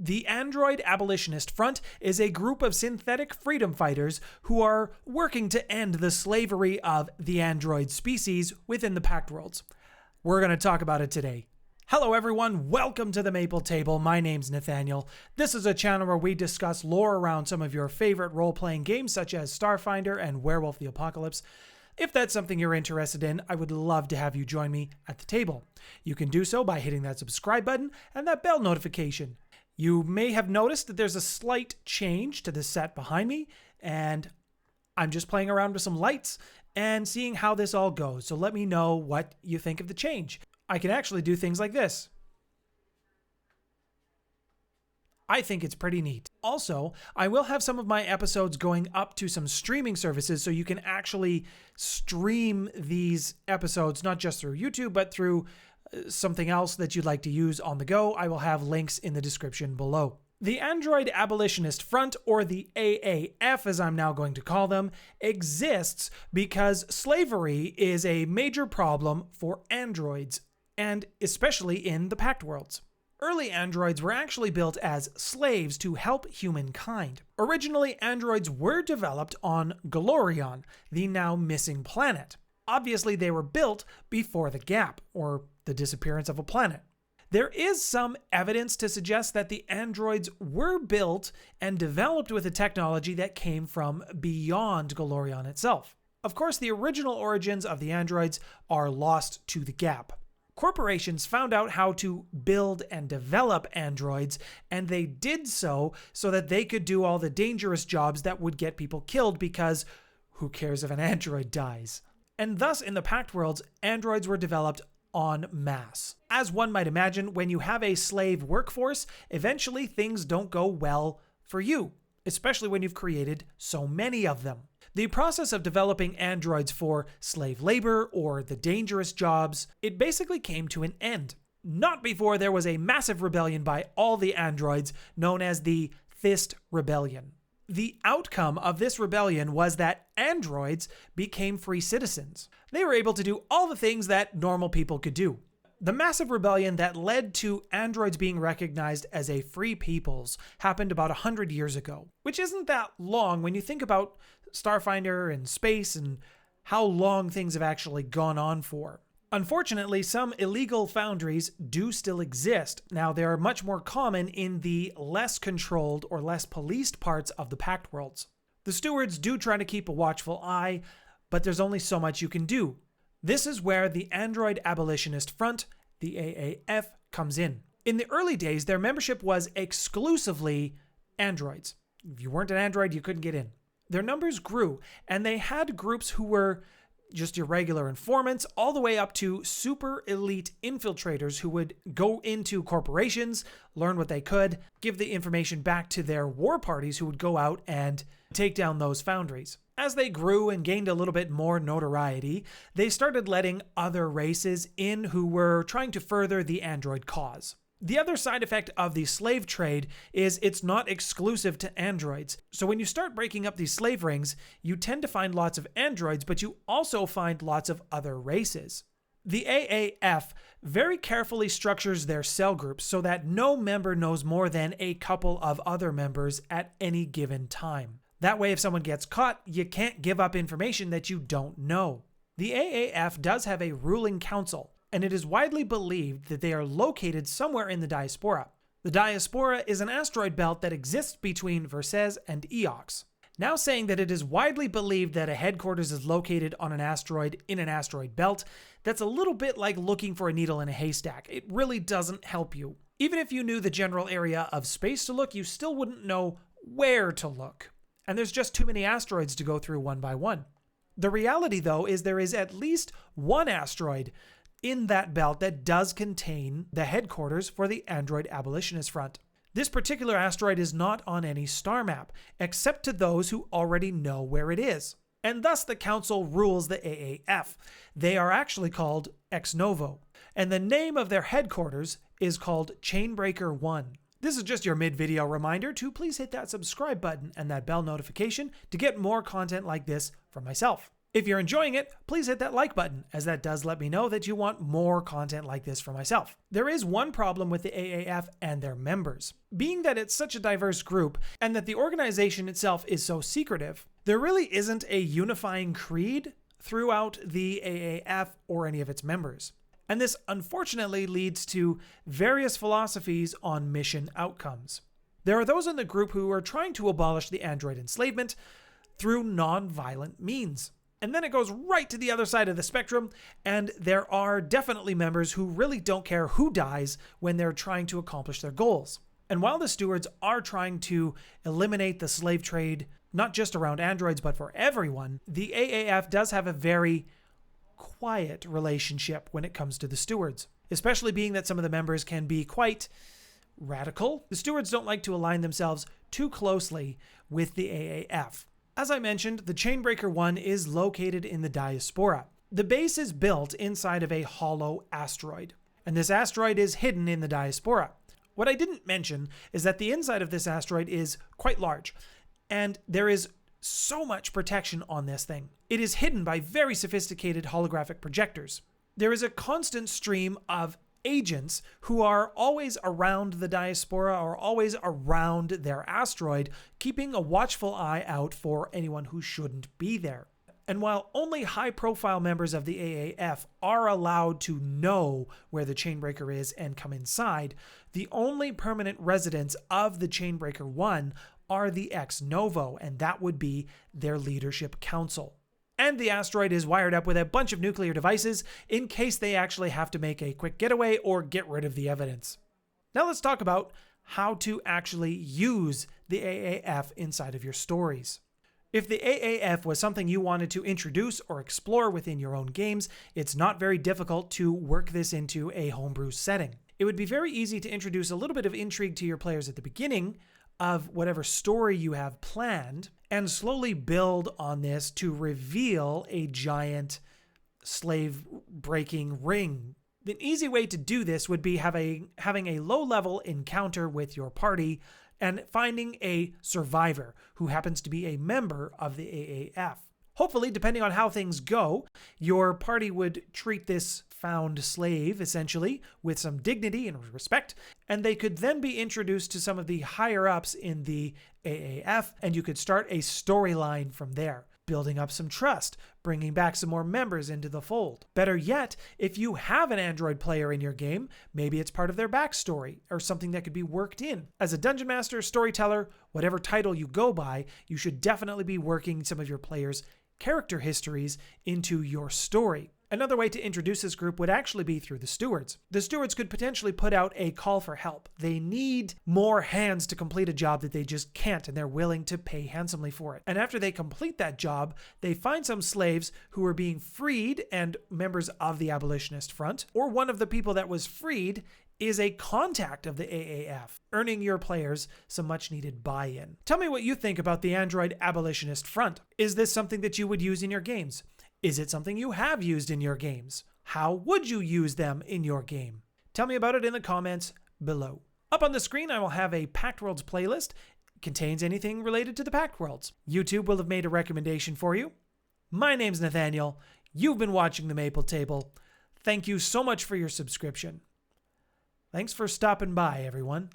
The Android Abolitionist Front is a group of synthetic freedom fighters who are working to end the slavery of the android species within the Pact Worlds. We're going to talk about it today. Hello everyone, welcome to the Maple Table. My name's Nathaniel. This is a channel where we discuss lore around some of your favorite role-playing games such as Starfinder and Werewolf the Apocalypse. If that's something you're interested in, I would love to have you join me at the table. You can do so by hitting that subscribe button and that bell notification. You may have noticed that there's a slight change to the set behind me, and I'm just playing around with some lights and seeing how this all goes. So let me know what you think of the change. I can actually do things like this. I think it's pretty neat. Also, I will have some of my episodes going up to some streaming services so you can actually stream these episodes, not just through YouTube, but through something else that you'd like to use on the go. I will have links in the description below. The Android Abolitionist Front, or the AAF as I'm now going to call them, exists because slavery is a major problem for androids, and especially in the Pact Worlds. Early androids were actually built as slaves to help humankind. Originally, androids were developed on Golorion, the now missing planet. Obviously, they were built before the gap, or the disappearance of a planet. There is some evidence to suggest that the androids were built and developed with a technology that came from beyond Golorion itself. Of course, the original origins of the androids are lost to the gap. Corporations found out how to build and develop androids, and they did so that they could do all the dangerous jobs that would get people killed, because who cares if an android dies? And thus, in the Pact Worlds, androids were developed en masse. As one might imagine, when you have a slave workforce, eventually things don't go well for you, especially when you've created so many of them. The process of developing androids for slave labor or the dangerous jobs, it basically came to an end. Not before there was a massive rebellion by all the androids known as the Thyst Rebellion. The outcome of this rebellion was that androids became free citizens. They were able to do all the things that normal people could do. The massive rebellion that led to androids being recognized as a free peoples happened about 100 years ago, which isn't that long when you think about Starfinder and space and how long things have actually gone on for. Unfortunately, some illegal foundries do still exist. Now, they are much more common in the less controlled or less policed parts of the Pact Worlds. The stewards do try to keep a watchful eye, but there's only so much you can do. This is where the Android Abolitionist Front, the AAF, comes in. In the early days, their membership was exclusively androids. If you weren't an android, you couldn't get in. Their numbers grew, and they had groups who were just your regular informants, all the way up to super elite infiltrators who would go into corporations, learn what they could, give the information back to their war parties who would go out and take down those foundries. As they grew and gained a little bit more notoriety, they started letting other races in who were trying to further the android cause. The other side effect of the slave trade is it's not exclusive to androids. So when you start breaking up these slave rings, you tend to find lots of androids, but you also find lots of other races. The AAF very carefully structures their cell groups so that no member knows more than a couple of other members at any given time. That way, if someone gets caught, you can't give up information that you don't know. The AAF does have a ruling council, and it is widely believed that they are located somewhere in the Diaspora. The Diaspora is an asteroid belt that exists between Verces and Eox. Now, saying that it is widely believed that a headquarters is located on an asteroid in an asteroid belt, that's a little bit like looking for a needle in a haystack. It really doesn't help you. Even if you knew the general area of space to look, you still wouldn't know where to look. And there's just too many asteroids to go through one by one. The reality, though, is there is at least one asteroid in that belt that does contain the headquarters for the Android Abolitionist Front. This particular asteroid is not on any star map, except to those who already know where it is. And thus the Council rules the AAF. They are actually called Ex Novo, and the name of their headquarters is called Chainbreaker One. This is just your mid-video reminder to please hit that subscribe button and that bell notification to get more content like this from myself. If you're enjoying it, please hit that like button, as that does let me know that you want more content like this for myself. There is one problem with the AAF and their members. Being that it's such a diverse group, and that the organization itself is so secretive, there really isn't a unifying creed throughout the AAF or any of its members. And this unfortunately leads to various philosophies on mission outcomes. There are those in the group who are trying to abolish the android enslavement through non-violent means. And then it goes right to the other side of the spectrum, and there are definitely members who really don't care who dies when they're trying to accomplish their goals. And while the stewards are trying to eliminate the slave trade, not just around androids, but for everyone, the AAF does have a very quiet relationship when it comes to the stewards, especially being that some of the members can be quite radical. The stewards don't like to align themselves too closely with the AAF. As I mentioned, the Chainbreaker One is located in the diaspora. The base is built inside of a hollow asteroid, and this asteroid is hidden in the diaspora. What I didn't mention is that the inside of this asteroid is quite large, and there is so much protection on this thing. It is hidden by very sophisticated holographic projectors. There is a constant stream of agents who are always around the diaspora or always around their asteroid, keeping a watchful eye out for anyone who shouldn't be there. And while only high-profile members of the AAF are allowed to know where the Chainbreaker is and come inside, the only permanent residents of the Chainbreaker One are the ex novo, and that would be their leadership council. And the asteroid is wired up with a bunch of nuclear devices in case they actually have to make a quick getaway or get rid of the evidence. Now let's talk about how to actually use the AAF inside of your stories. If the AAF was something you wanted to introduce or explore within your own games, it's not very difficult to work this into a homebrew setting. It would be very easy to introduce a little bit of intrigue to your players at the beginning of whatever story you have planned, and slowly build on this to reveal a giant slave-breaking ring. An easy way to do this would be having a low-level encounter with your party and finding a survivor who happens to be a member of the AAF. Hopefully, depending on how things go, your party would treat this found slave, essentially, with some dignity and respect, and they could then be introduced to some of the higher-ups in the AAF, and you could start a storyline from there, building up some trust, bringing back some more members into the fold. Better yet, if you have an Android player in your game, maybe it's part of their backstory, or something that could be worked in. As a dungeon master, storyteller, whatever title you go by, you should definitely be working some of your players' character histories into your story. Another way to introduce this group would actually be through the stewards. The stewards could potentially put out a call for help. They need more hands to complete a job that they just can't, and they're willing to pay handsomely for it. And after they complete that job, they find some slaves who are being freed and members of the Abolitionist Front, or one of the people that was freed is a contact of the AAF, earning your players some much needed buy-in. Tell me what you think about the Android Abolitionist Front. Is this something that you would use in your games? Is it something you have used in your games? How would you use them in your game? Tell me about it in the comments below. Up on the screen, I will have a Pact Worlds playlist. It contains anything related to the Pact Worlds. YouTube will have made a recommendation for you. My name's Nathaniel. You've been watching The Maple Table. Thank you so much for your subscription. Thanks for stopping by, everyone.